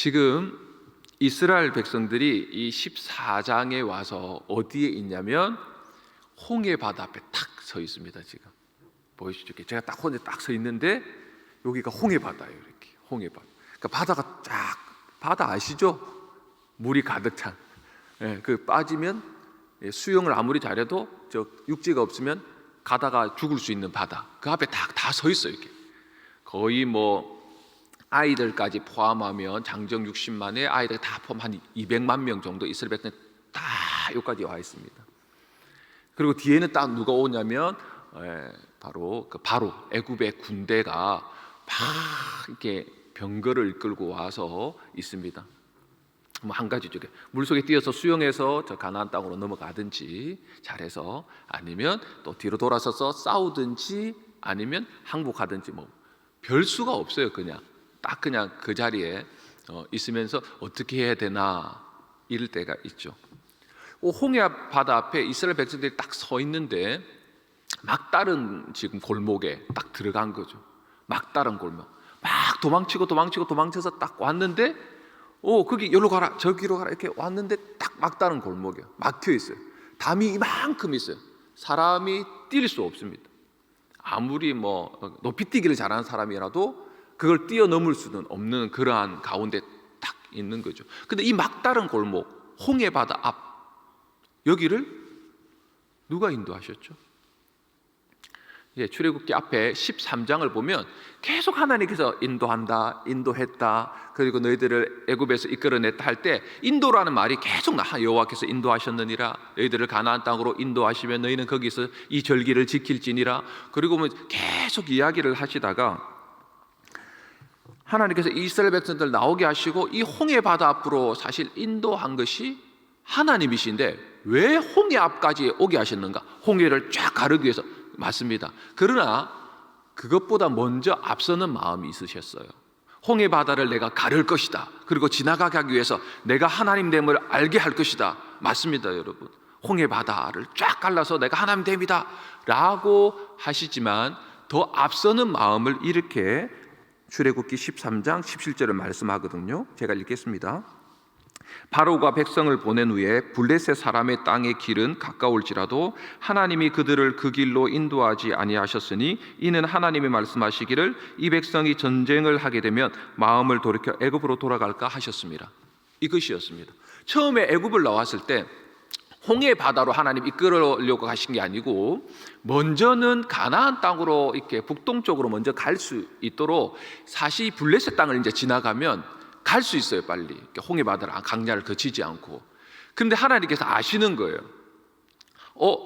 지금 이스라엘 백성들이 이 14장에 와서 어디에 있냐면 홍해 바다 앞에 탁 서 있습니다. 지금 보이시죠? 제가 딱 혼자 딱 서 있는데 여기가 홍해 바다예요. 이렇게 홍해 바다. 그러니까 바다가 쫙, 바다 아시죠? 물이 가득 찬. 그 빠지면 수영을 아무리 잘해도 저 육지가 없으면 가다가 죽을 수 있는 바다. 그 앞에 다 서 있어요. 이렇게 거의 뭐 아이들까지 포함하면 장정 60만에 아이들 다 포함 한 200만 명 정도 이스라엘 백성 다 여기까지 와 있습니다. 그리고 뒤에는 딱 누가 오냐면 바로 애굽의 군대가 막 이렇게 병거를 이끌고 와서 있습니다. 뭐 한 가지죠. 물속에 뛰어서 수영해서 저 가나안 땅으로 넘어가든지 잘해서, 아니면 또 뒤로 돌아서서 싸우든지, 아니면 항복하든지, 뭐 별 수가 없어요. 그냥 그 자리에 있으면서 어떻게 해야 되나 이럴 때가 있죠. 홍해 바다 앞에 이스라엘 백성들이 딱 서 있는데 막다른 지금 골목에 딱 들어간 거죠. 막다른 골목. 막 도망쳐서 딱 왔는데 거기 여기로 가라 저기로 가라 이렇게 왔는데 딱 막다른 골목이에요. 막혀 있어요. 담이 이만큼 있어요. 사람이 뛸 수 없습니다. 아무리 뭐 높이뛰기를 잘하는 사람이라도 그걸 뛰어넘을 수는 없는 그러한 가운데 딱 있는 거죠. 근데 이 막다른 골목, 홍해 바다 앞, 여기를 누가 인도하셨죠? 출애굽기 앞에 13장을 보면 계속 하나님께서 인도했다. 그리고 너희들을 애굽에서 이끌어냈다 할 때 인도라는 말이 계속 여호와께서 인도하셨느니라. 너희들을 가나안 땅으로 인도하시면 너희는 거기서 이 절기를 지킬지니라. 그리고 뭐 계속 이야기를 하시다가 하나님께서 이스라엘 백성들 나오게 하시고 이 홍해 바다 앞으로 사실 인도한 것이 하나님이신데 왜 홍해 앞까지 오게 하셨는가? 홍해를 쫙 가르기 위해서. 맞습니다. 그러나 그것보다 먼저 앞서는 마음이 있으셨어요. 홍해 바다를 내가 가를 것이다. 그리고 지나가게 하기 위해서 내가 하나님됨을 알게 할 것이다. 맞습니다, 여러분. 홍해 바다를 쫙 갈라서 내가 하나님됨이다 라고 하시지만 더 앞서는 마음을 이렇게 출애굽기 13장 17절을 말씀하거든요. 제가 읽겠습니다. 바로가 백성을 보낸 후에 블레셋 사람의 땅의 길은 가까울지라도 하나님이 그들을 그 길로 인도하지 아니하셨으니 이는 하나님이 말씀하시기를 이 백성이 전쟁을 하게 되면 마음을 돌이켜 애굽으로 돌아갈까 하셨습니다. 이것이었습니다. 처음에 애굽을 나왔을 때 홍해 바다로 하나님 이끌어려고 하신 게 아니고 먼저는 가나안 땅으로 이렇게 북동쪽으로 먼저 갈 수 있도록 사실 블레셋 땅을 이제 지나가면 갈 수 있어요. 빨리 홍해 바다를 강야를 거치지 않고. 그런데 하나님께서 아시는 거예요.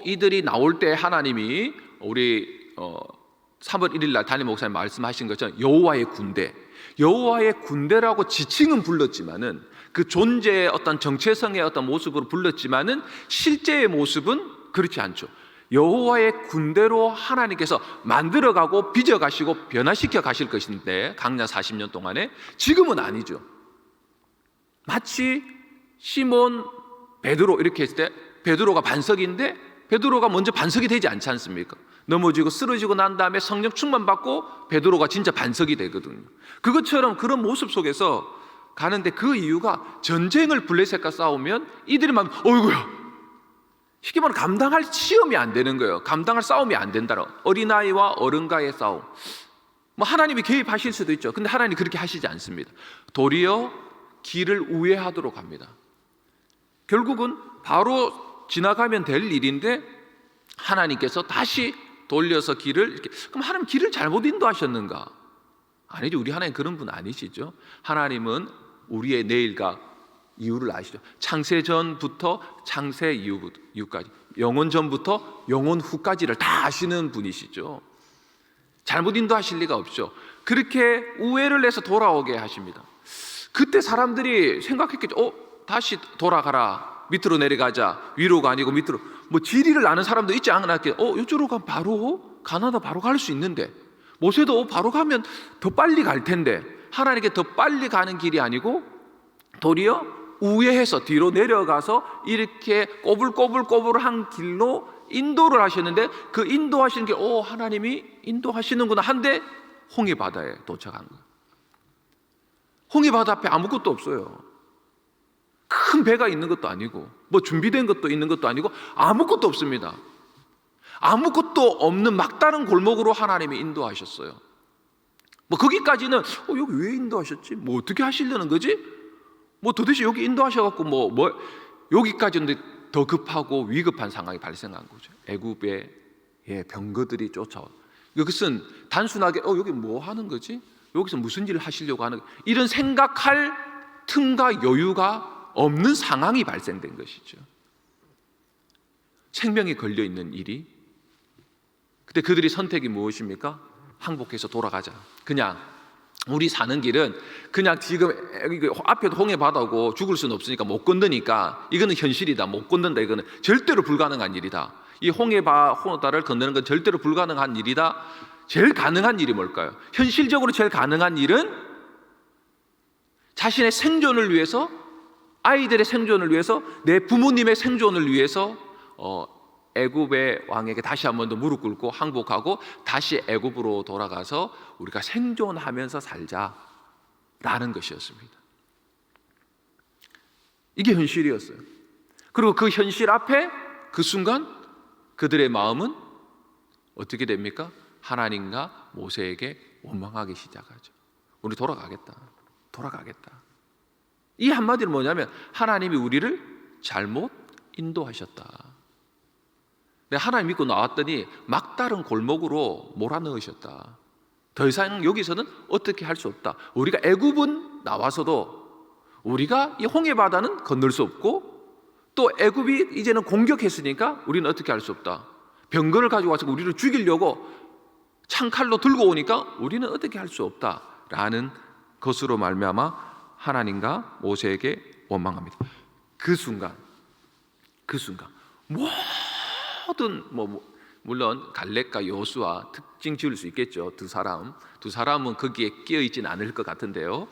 이들이 나올 때 하나님이 우리 3월 1일 날 담임 목사님 말씀하신 것처럼 여호와의 군대라고 지칭은 불렀지만은 그 존재의 어떤 정체성의 어떤 모습으로 불렀지만은 실제의 모습은 그렇지 않죠. 여호와의 군대로 하나님께서 만들어가고 빚어가시고 변화시켜 가실 것인데 강야 40년 동안에 지금은 아니죠. 마치 시몬, 베드로 이렇게 했을 때 베드로가 반석인데 베드로가 먼저 반석이 되지 않지 않습니까? 넘어지고 쓰러지고 난 다음에 성령 충만받고 베드로가 진짜 반석이 되거든요. 그것처럼 그런 모습 속에서 가는데 그 이유가 전쟁을 블레셋과 싸우면 이들이 막 어이구야 쉽게 말하면 감당할 시험이 안 되는 거예요. 감당할 싸움이 안 된다는 어린아이와 어른과의 싸움. 뭐 하나님이 개입하실 수도 있죠. 근데 하나님이 그렇게 하시지 않습니다. 도리어 길을 우회하도록 합니다. 결국은 바로 지나가면 될 일인데 하나님께서 다시 돌려서 길을 이렇게. 그럼 하나님 길을 잘못 인도하셨는가? 아니죠. 우리 하나님 그런 분 아니시죠. 하나님은 우리의 내일과 이유를 아시죠. 창세 전부터 창세 이후까지, 영원 전부터 영원 후까지를 다 아시는 분이시죠. 잘못 인도하실 리가 없죠. 그렇게 우회를 해서 돌아오게 하십니다. 그때 사람들이 생각했겠죠. 다시 돌아가라, 밑으로 내려가자, 위로가 아니고 밑으로. 뭐 지리를 아는 사람도 있지 않았겠. 이쪽으로 가면 바로 가나다 바로 갈 수 있는데, 모세도 바로 가면 더 빨리 갈 텐데, 하나님께 더 빨리 가는 길이 아니고 도리어 우회해서 뒤로 내려가서 이렇게 꼬불꼬불한 길로 인도를 하셨는데, 그 인도하시는 게 하나님이 인도하시는구나 한데 홍해 바다에 도착한 거예요. 홍해바다 앞에 아무것도 없어요. 큰 배가 있는 것도 아니고 뭐 준비된 것도 있는 것도 아니고 아무것도 없습니다. 아무것도 없는 막다른 골목으로 하나님이 인도하셨어요. 뭐 거기까지는 여기 왜 인도하셨지? 뭐 어떻게 하시려는 거지? 뭐 도대체 여기 인도하셔갖고 뭐 여기까지는 더 급하고 위급한 상황이 발생한 거죠. 애굽의 병거들이 쫓아와. 이것은 단순하게 여기 뭐 하는 거지? 여기서 무슨 일을 하시려고 하는 이런 생각할 틈과 여유가 없는 상황이 발생된 것이죠. 생명이 걸려있는 일이. 근데 그들이 선택이 무엇입니까? 항복해서 돌아가자. 그냥 우리 사는 길은 그냥 지금 앞에도 홍해바다고 죽을 수는 없으니까 못 건너니까 이거는 현실이다. 못 건넌다. 이거는 절대로 불가능한 일이다. 이 홍해바다를 건너는 건 절대로 불가능한 일이다. 제일 가능한 일이 뭘까요? 현실적으로 제일 가능한 일은 자신의 생존을 위해서, 아이들의 생존을 위해서, 내 부모님의 생존을 위해서 애굽의 왕에게 다시 한 번 더 무릎 꿇고 항복하고 다시 애굽으로 돌아가서 우리가 생존하면서 살자라는 것이었습니다. 이게 현실이었어요. 그리고 그 현실 앞에 그 순간 그들의 마음은 어떻게 됩니까? 하나님과 모세에게 원망하기 시작하죠. 우리 돌아가겠다. 이 한마디는 뭐냐면 하나님이 우리를 잘못 인도하셨다. 하나님 믿고 나왔더니 막다른 골목으로 몰아넣으셨다. 더 이상 여기서는 어떻게 할 수 없다. 우리가 애굽은 나와서도 우리가 이 홍해바다는 건널 수 없고 또 애굽이 이제는 공격했으니까 우리는 어떻게 할 수 없다. 병거를 가지고 와서 우리를 죽이려고 창칼로 들고 오니까 우리는 어떻게 할 수 없다라는 것으로 말미암아 하나님과 모세에게 원망합니다. 그 순간 모든 물론 갈렙과 여호수아 특징 지을 수 있겠죠. 두 사람은 거기에 끼어 있지는 않을 것 같은데요.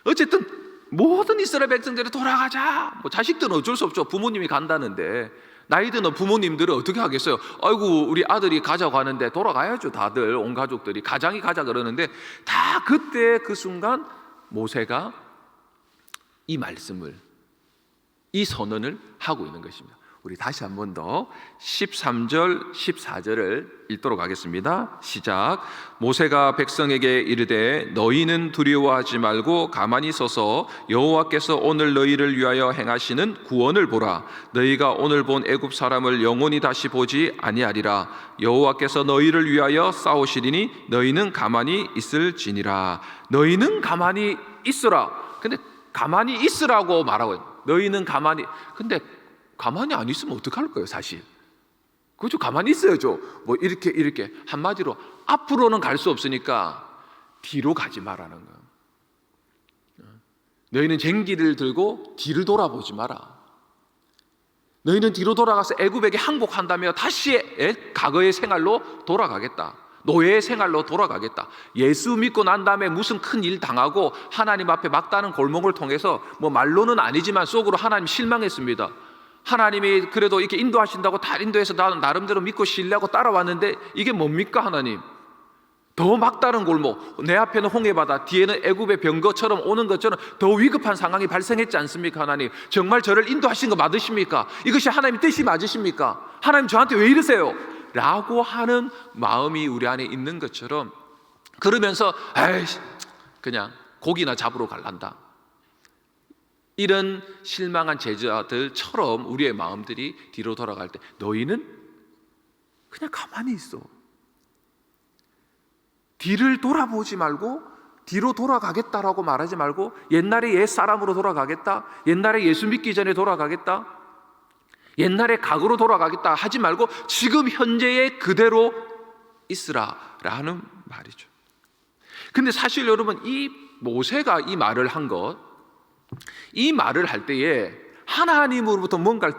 어쨌든 모든 이스라엘 백성들이 돌아가자. 자식들은 어쩔 수 없죠. 부모님이 간다는데 나이 드는 부모님들은 어떻게 하겠어요? 아이고 우리 아들이 가자고 하는데 돌아가야죠. 다들 온 가족들이 가장이 가자 그러는데 다 그때 그 순간 모세가 이 말씀을, 이 선언을 하고 있는 것입니다. 우리 다시 한 번 더 13절 14절을 읽도록 하겠습니다. 시작. 모세가 백성에게 이르되 너희는 두려워하지 말고 가만히 서서 여호와께서 오늘 너희를 위하여 행하시는 구원을 보라. 너희가 오늘 본 애굽 사람을 영원히 다시 보지 아니하리라. 여호와께서 너희를 위하여 싸우시리니 너희는 가만히 있을지니라. 너희는 가만히 있으라. 근데 가만히 있으라고 말하고 있어요. 너희는 가만히. 근데 가만히 안 있으면 어떡할 거예요, 사실? 그죠? 가만히 있어야죠. 이렇게 한마디로 앞으로는 갈 수 없으니까 뒤로 가지 말라는 거예요. 너희는 쟁기를 들고 뒤를 돌아보지 마라. 너희는 뒤로 돌아가서 애굽에게 항복한다며 다시 과거의 생활로 돌아가겠다. 노예의 생활로 돌아가겠다. 예수 믿고 난 다음에 무슨 큰 일 당하고 하나님 앞에 막다른 골목을 통해서 말로는 아니지만 속으로 하나님 실망했습니다. 하나님이 그래도 이렇게 인도하신다고 다 인도해서 나는 나름대로 믿고 신뢰하고 따라왔는데 이게 뭡니까 하나님? 더 막다른 골목, 내 앞에는 홍해바다, 뒤에는 애굽의 병거처럼 오는 것처럼 더 위급한 상황이 발생했지 않습니까 하나님? 정말 저를 인도하신 거 맞으십니까? 이것이 하나님 뜻이 맞으십니까? 하나님 저한테 왜 이러세요? 라고 하는 마음이 우리 안에 있는 것처럼 그러면서 그냥 고기나 잡으러 갈란다. 이런 실망한 제자들처럼 우리의 마음들이 뒤로 돌아갈 때 너희는 그냥 가만히 있어. 뒤를 돌아보지 말고 뒤로 돌아가겠다라고 말하지 말고 옛날의 옛사람으로 돌아가겠다, 옛날에 예수 믿기 전에 돌아가겠다, 옛날의 과거로 돌아가겠다 하지 말고 지금 현재의 그대로 있으라라는 말이죠. 근데 사실 여러분 이 모세가 이 말을 한 것, 이 말을 할 때에 하나님으로부터 뭔가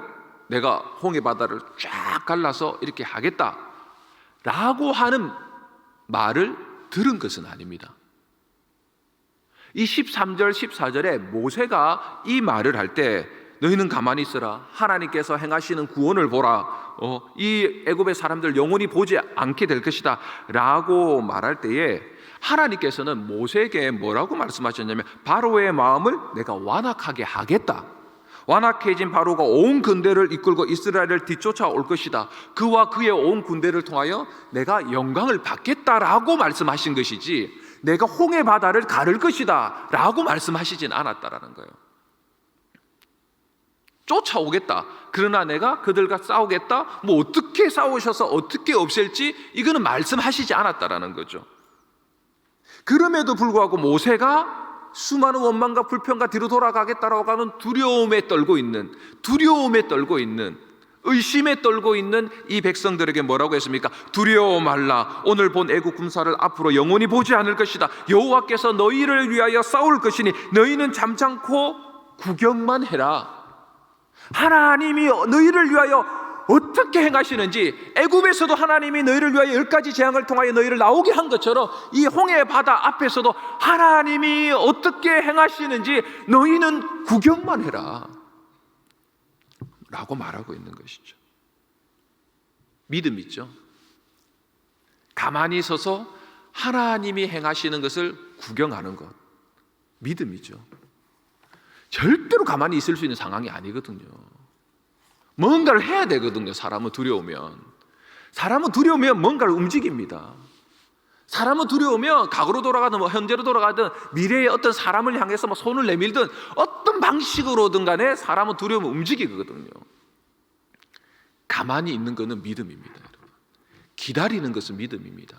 내가 홍해바다를 쫙 갈라서 이렇게 하겠다라고 하는 말을 들은 것은 아닙니다. 이 13절 14절에 모세가 이 말을 할 때 너희는 가만히 있어라. 하나님께서 행하시는 구원을 보라. 이 애굽의 사람들 영원히 보지 않게 될 것이다 라고 말할 때에 하나님께서는 모세에게 뭐라고 말씀하셨냐면 바로의 마음을 내가 완악하게 하겠다. 완악해진 바로가 온 군대를 이끌고 이스라엘을 뒤쫓아올 것이다. 그와 그의 온 군대를 통하여 내가 영광을 받겠다라고 말씀하신 것이지, 내가 홍해 바다를 가를 것이다 라고 말씀하시진 않았다라는 거예요. 쫓아오겠다. 그러나 내가 그들과 싸우겠다. 뭐 어떻게 싸우셔서 어떻게 없앨지 이거는 말씀하시지 않았다라는 거죠. 그럼에도 불구하고 모세가 수많은 원망과 불평과 뒤로 돌아가겠다라고 하는 두려움에 떨고 있는, 의심에 떨고 있는 이 백성들에게 뭐라고 했습니까? 두려워 말라. 오늘 본 애국 군사를 앞으로 영원히 보지 않을 것이다. 여호와께서 너희를 위하여 싸울 것이니 너희는 잠잠코 구경만 해라. 하나님이 너희를 위하여 어떻게 행하시는지, 애굽에서도 하나님이 너희를 위하여 10가지 재앙을 통하여 너희를 나오게 한 것처럼 이 홍해 바다 앞에서도 하나님이 어떻게 행하시는지 너희는 구경만 해라 라고 말하고 있는 것이죠. 믿음이죠. 가만히 서서 하나님이 행하시는 것을 구경하는 것, 믿음이죠. 절대로 가만히 있을 수 있는 상황이 아니거든요. 뭔가를 해야 되거든요. 사람은 두려우면 뭔가를 움직입니다. 사람은 두려우면 과거로 돌아가든 현재로 돌아가든 미래의 어떤 사람을 향해서 손을 내밀든 어떤 방식으로든 간에 사람은 두려우면 움직이거든요. 가만히 있는 것은 믿음입니다. 여러분. 기다리는 것은 믿음입니다.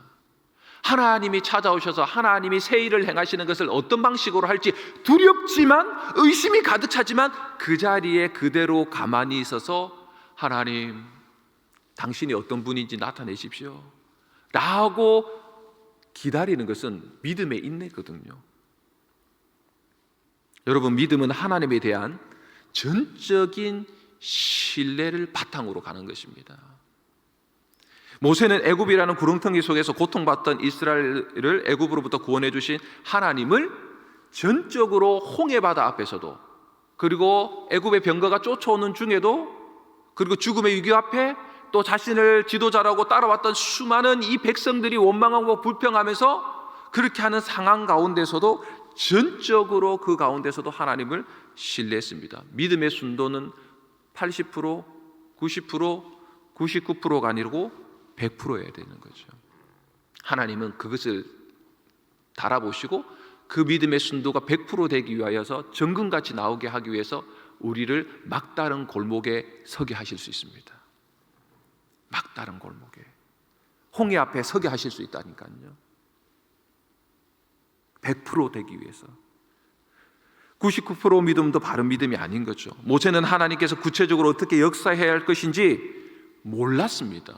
하나님이 찾아오셔서 하나님이 새 일을 행하시는 것을 어떤 방식으로 할지 두렵지만, 의심이 가득 차지만 그 자리에 그대로 가만히 있어서 하나님, 당신이 어떤 분인지 나타내십시오 라고 기다리는 것은 믿음의 인내거든요. 여러분, 믿음은 하나님에 대한 전적인 신뢰를 바탕으로 가는 것입니다. 모세는 애굽이라는 구렁텅이 속에서 고통받던 이스라엘을 애굽으로부터 구원해 주신 하나님을 전적으로 홍해 바다 앞에서도, 그리고 애굽의 병거가 쫓아오는 중에도, 그리고 죽음의 위기 앞에 또 자신을 지도자라고 따라왔던 수많은 이 백성들이 원망하고 불평하면서 그렇게 하는 상황 가운데서도 전적으로 그 가운데서도 하나님을 신뢰했습니다. 믿음의 순도는 80%, 90%, 99%가 아니고 100%여야 되는 거죠. 하나님은 그것을 달아보시고 그 믿음의 순도가 100% 되기 위하여서 정금같이 나오게 하기 위해서 우리를 막다른 골목에 서게 하실 수 있습니다. 막다른 골목에, 홍해 앞에 서게 하실 수 있다니까요. 100% 되기 위해서. 99% 믿음도 바른 믿음이 아닌 거죠. 모세는 하나님께서 구체적으로 어떻게 역사해야 할 것인지 몰랐습니다.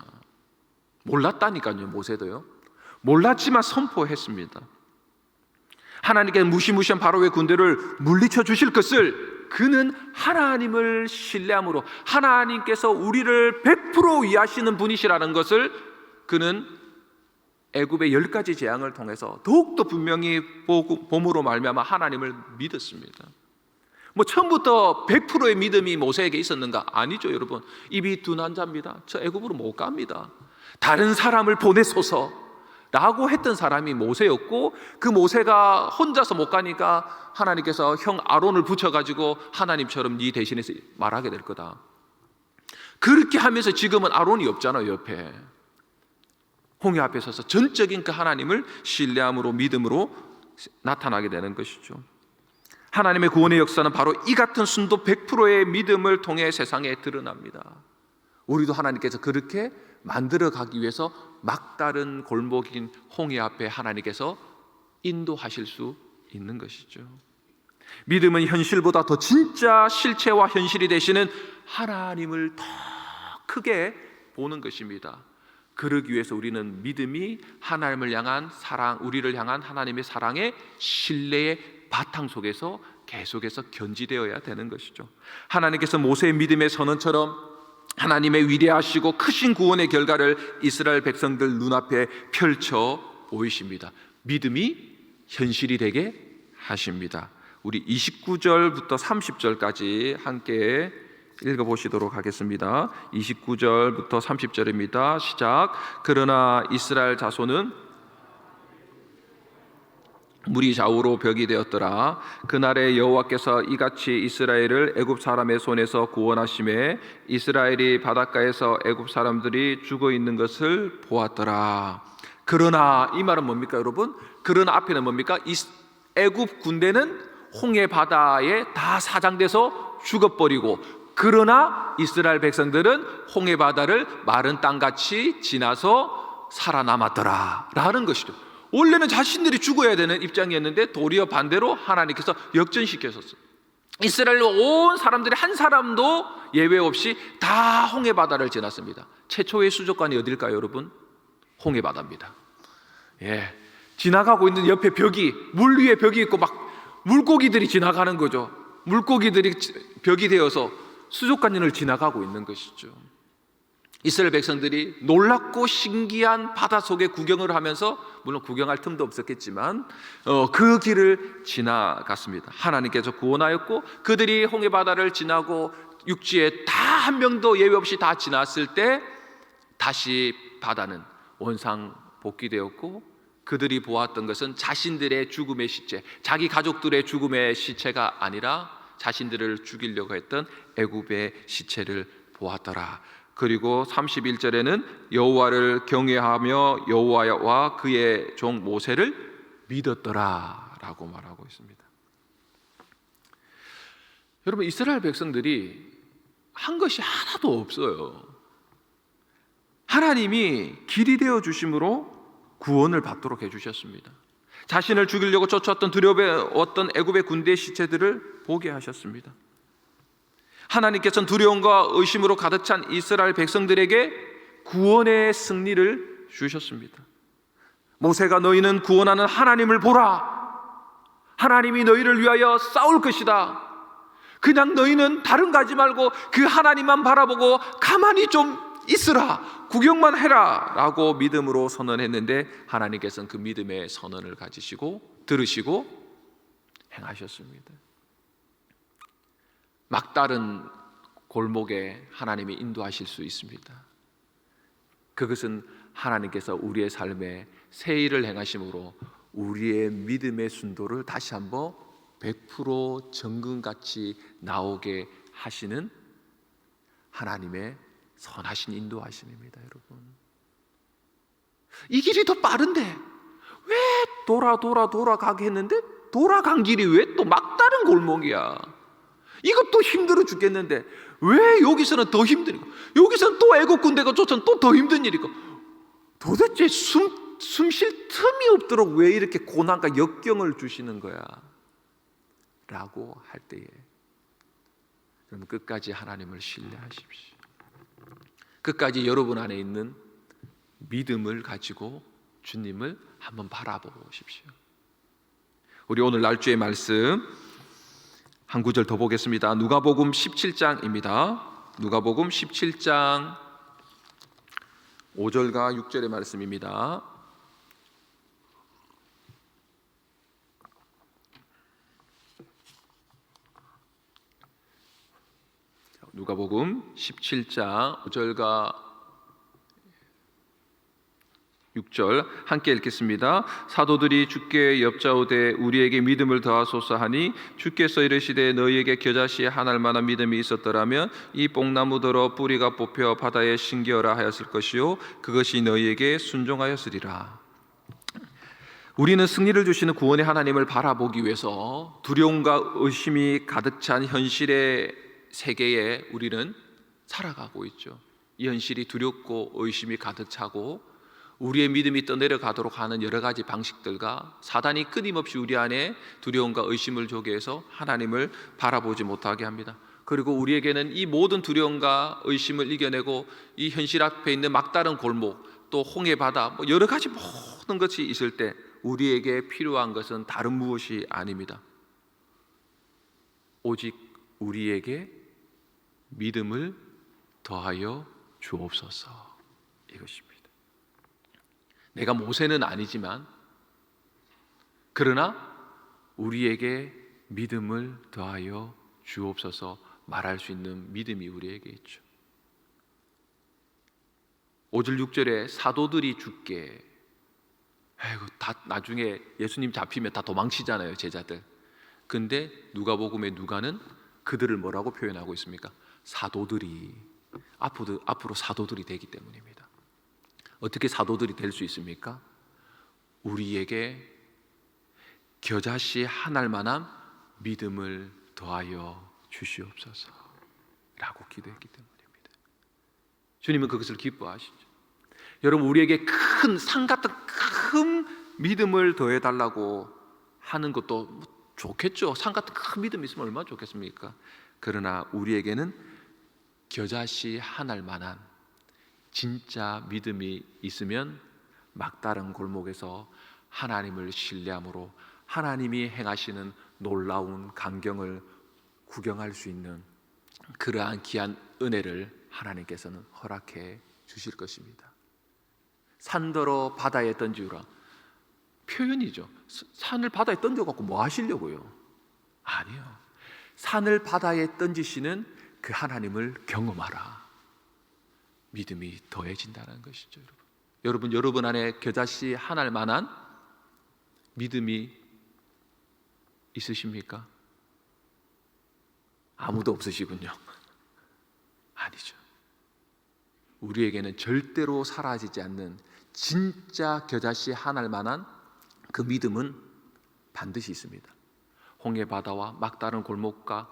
몰랐다니까요. 모세도요. 몰랐지만 선포했습니다. 하나님께서 무시무시한 바로의 군대를 물리쳐 주실 것을 그는 하나님을 신뢰함으로, 하나님께서 우리를 100% 이해하시는 분이시라는 것을 그는 애굽의 10가지 재앙을 통해서 더욱더 분명히 봄으로 말미암아 하나님을 믿었습니다. 처음부터 100%의 믿음이 모세에게 있었는가? 아니죠, 여러분. 입이 둔한 자입니다. 저 애굽으로 못 갑니다. 다른 사람을 보내소서 라고 했던 사람이 모세였고, 그 모세가 혼자서 못 가니까 하나님께서 형 아론을 붙여가지고 하나님처럼 네 대신해서 말하게 될 거다. 그렇게 하면서 지금은 아론이 없잖아요. 옆에 홍해 앞에 서서 전적인 그 하나님을 신뢰함으로, 믿음으로 나타나게 되는 것이죠. 하나님의 구원의 역사는 바로 이 같은 순도 100%의 믿음을 통해 세상에 드러납니다. 우리도 하나님께서 그렇게 만들어 가기 위해서 막다른 골목인 홍해 앞에 하나님께서 인도하실 수 있는 것이죠. 믿음은 현실보다 더 진짜 실체와 현실이 되시는 하나님을 더 크게 보는 것입니다. 그러기 위해서 우리는 믿음이 하나님을 향한 사랑, 우리를 향한 하나님의 사랑의 신뢰의 바탕 속에서 계속해서 견지되어야 되는 것이죠. 하나님께서 모세의 믿음의 선언처럼 하나님의 위대하시고 크신 구원의 결과를 이스라엘 백성들 눈앞에 펼쳐 보이십니다. 믿음이 현실이 되게 하십니다. 우리 29절부터 30절까지 함께 읽어보시도록 하겠습니다. 29절부터 30절입니다. 시작. 그러나 이스라엘 자손은 물이 좌우로 벽이 되었더라. 그날에 여호와께서 이같이 이스라엘을 애굽 사람의 손에서 구원하심에 이스라엘이 바닷가에서 애굽 사람들이 죽어 있는 것을 보았더라. 그러나 이 말은 뭡니까 여러분? 그러나 앞에는 뭡니까? 애굽 군대는 홍해 바다에 다 사장돼서 죽어버리고, 그러나 이스라엘 백성들은 홍해 바다를 마른 땅같이 지나서 살아남았더라 라는 것이죠. 원래는 자신들이 죽어야 되는 입장이었는데 도리어 반대로 하나님께서 역전시켰었어요. 이스라엘 온 사람들이 한 사람도 예외 없이 다 홍해 바다를 지났습니다. 최초의 수족관이 어딜까요 여러분? 홍해 바다입니다. 예, 지나가고 있는 옆에 벽이, 물 위에 벽이 있고 막 물고기들이 지나가는 거죠. 물고기들이 벽이 되어서 수족관을 지나가고 있는 것이죠. 이스라엘 백성들이 놀랍고 신기한 바다 속에 구경을 하면서, 물론 구경할 틈도 없었겠지만 그 길을 지나갔습니다. 하나님께서 구원하였고, 그들이 홍해 바다를 지나고 육지에 다 한 명도 예외 없이 다 지났을 때 다시 바다는 원상 복귀되었고, 그들이 보았던 것은 자신들의 죽음의 시체, 자기 가족들의 죽음의 시체가 아니라 자신들을 죽이려고 했던 애굽의 시체를 보았더라. 그리고 31절에는 여호와를 경외하며 여호와와 그의 종 모세를 믿었더라 라고 말하고 있습니다. 여러분, 이스라엘 백성들이 한 것이 하나도 없어요. 하나님이 길이 되어 주심으로 구원을 받도록 해주셨습니다. 자신을 죽이려고 쫓아왔던 두려워했던 애굽의 군대의 시체들을 보게 하셨습니다. 하나님께서는 두려움과 의심으로 가득 찬 이스라엘 백성들에게 구원의 승리를 주셨습니다. 모세가 너희는 구원하는 하나님을 보라. 하나님이 너희를 위하여 싸울 것이다. 그냥 너희는 다른 거 하지 말고 그 하나님만 바라보고 가만히 좀 있으라, 구경만 해라 라고 믿음으로 선언했는데, 하나님께서는 그 믿음의 선언을 가지시고 들으시고 행하셨습니다. 막다른 골목에 하나님이 인도하실 수 있습니다. 그것은 하나님께서 우리의 삶에 새 일을 행하심으로 우리의 믿음의 순도를 다시 한번 100% 정금같이 나오게 하시는 하나님의 선하신 인도하심입니다. 여러분, 이 길이 더 빠른데 왜 돌아가게 했는데 돌아간 길이 왜 또 막다른 골목이야? 이것도 힘들어 죽겠는데 왜 여기서는 더 힘드니까, 여기서는 또 애국 군대가 쫓아는 또 더 힘든 일이고, 도대체 숨 쉴 틈이 없도록 왜 이렇게 고난과 역경을 주시는 거야? 라고 할 때에 여러분, 끝까지 하나님을 신뢰하십시오. 끝까지 여러분 안에 있는 믿음을 가지고 주님을 한번 바라보십시오. 우리 오늘 날주의 말씀 한 구절 더 보겠습니다. 누가복음 17장입니다. 누가복음 17장 5절과 6절의 말씀입니다. 누가복음 17장 5절과 6절 함께 읽겠습니다. 사도들이 주께 여짜오되 우리에게 믿음을 더하소서 하니 주께서 이르시되 너희에게 겨자씨 한 알만한 믿음이 있었더라면 이 뽕나무더러 뿌리가 뽑혀 바다에 심겨라 하였을 것이요 그것이 너희에게 순종하였으리라. 우리는 승리를 주시는 구원의 하나님을 바라보기 위해서 두려움과 의심이 가득 찬 현실의 세계에 우리는 살아가고 있죠. 이 현실이 두렵고 의심이 가득 차고 우리의 믿음이 떠내려가도록 하는 여러 가지 방식들과 사단이 끊임없이 우리 안에 두려움과 의심을 조게 해서 하나님을 바라보지 못하게 합니다. 그리고 우리에게는 이 모든 두려움과 의심을 이겨내고 이 현실 앞에 있는 막다른 골목, 또 홍해 바다, 여러 가지 모든 것이 있을 때 우리에게 필요한 것은 다른 무엇이 아닙니다. 오직 우리에게 믿음을 더하여 주옵소서, 이것입니다. 내가 모세는 아니지만 그러나 우리에게 믿음을 더하여 주옵소서 말할 수 있는 믿음이 우리에게 있죠. 5절 6절에 사도들이 주께, 아이고, 다 나중에 예수님 잡히면 다 도망치잖아요, 제자들. 근데 누가복음의 누가는 그들을 뭐라고 표현하고 있습니까? 사도들이. 앞으로 사도들이 되기 때문입니다. 어떻게 사도들이 될 수 있습니까? 우리에게 겨자씨 한 알만한 믿음을 더하여 주시옵소서 라고 기도했기 때문입니다. 주님은 그것을 기뻐하시죠. 여러분, 우리에게 큰 산 같은 큰 믿음을 더해달라고 하는 것도 좋겠죠. 산 같은 큰 믿음이 있으면 얼마나 좋겠습니까? 그러나 우리에게는 겨자씨 한 알만한 진짜 믿음이 있으면 막다른 골목에서 하나님을 신뢰함으로 하나님이 행하시는 놀라운 광경을 구경할 수 있는 그러한 귀한 은혜를 하나님께서는 허락해 주실 것입니다. 산더러 바다에 던지우라, 표현이죠. 산을 바다에 던져갖고 뭐 하시려고요? 아니요. 산을 바다에 던지시는 그 하나님을 경험하라. 믿음이 더해진다는 것이죠. 여러분 안에 겨자씨 한 알만한 믿음이 있으십니까? 아무도 없으시군요. 아니죠. 우리에게는 절대로 사라지지 않는 진짜 겨자씨 한 알만한 그 믿음은 반드시 있습니다. 홍해 바다와 막다른 골목과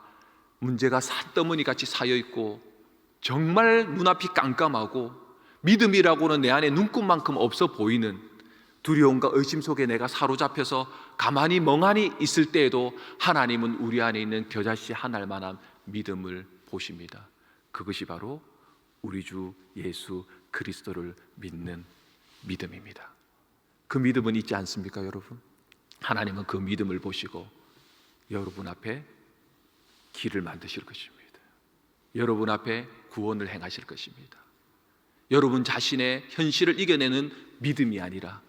문제가 산더미니 같이 쌓여 있고 정말 눈앞이 깜깜하고 믿음이라고는 내 안에 눈꽃만큼 없어 보이는 두려움과 의심 속에 내가 사로잡혀서 가만히 멍하니 있을 때에도 하나님은 우리 안에 있는 겨자씨 한 알만한 믿음을 보십니다. 그것이 바로 우리 주 예수 그리스도를 믿는 믿음입니다. 그 믿음은 있지 않습니까, 여러분? 하나님은 그 믿음을 보시고 여러분 앞에 길을 만드실 것입니다. 여러분 앞에 구원을 행하실 것입니다. 여러분 자신의 현실을 이겨내는 믿음이 아니라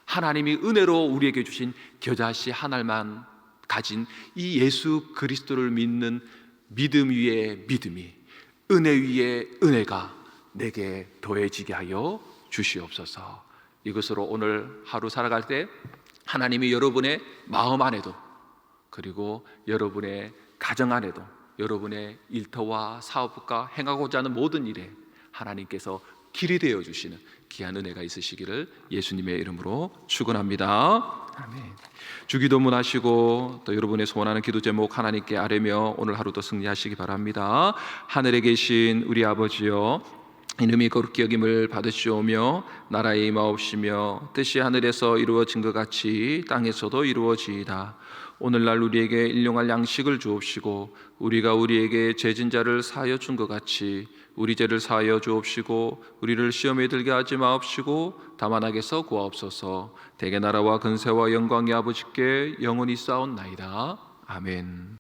하나님이 은혜로 우리에게 주신 겨자씨 한 알만 가진 이 예수 그리스도를 믿는 믿음 위에 믿음이, 은혜 위에 은혜가 내게 더해지게 하여 주시옵소서. 이것으로 오늘 하루 살아갈 때 하나님이 여러분의 마음 안에도, 그리고 여러분의 가정 안에도, 여러분의 일터와 사업과 행하고자 하는 모든 일에 하나님께서 길이 되어 주시는 귀한 은혜가 있으시기를 예수님의 이름으로 축원합니다. 아멘. 주기도문 하시고 또 여러분의 소원하는 기도 제목 하나님께 아뢰며 오늘 하루도 승리하시기 바랍니다. 하늘에 계신 우리 아버지여, 이름이 거룩히 여김을 받으시오며 나라의 임하옵시며 뜻이 하늘에서 이루어진 것 같이 땅에서도 이루어지이다. 오늘날 우리에게 일용할 양식을 주옵시고 우리가 우리에게 죄진 자를 사하여 준 것 같이 우리 죄를 사하여 주옵시고 우리를 시험에 들게 하지 마옵시고 다만 악에서 구하옵소서. 대개 나라와 근세와 영광이 아버지께 영원히 쌓옵나이다. 아멘.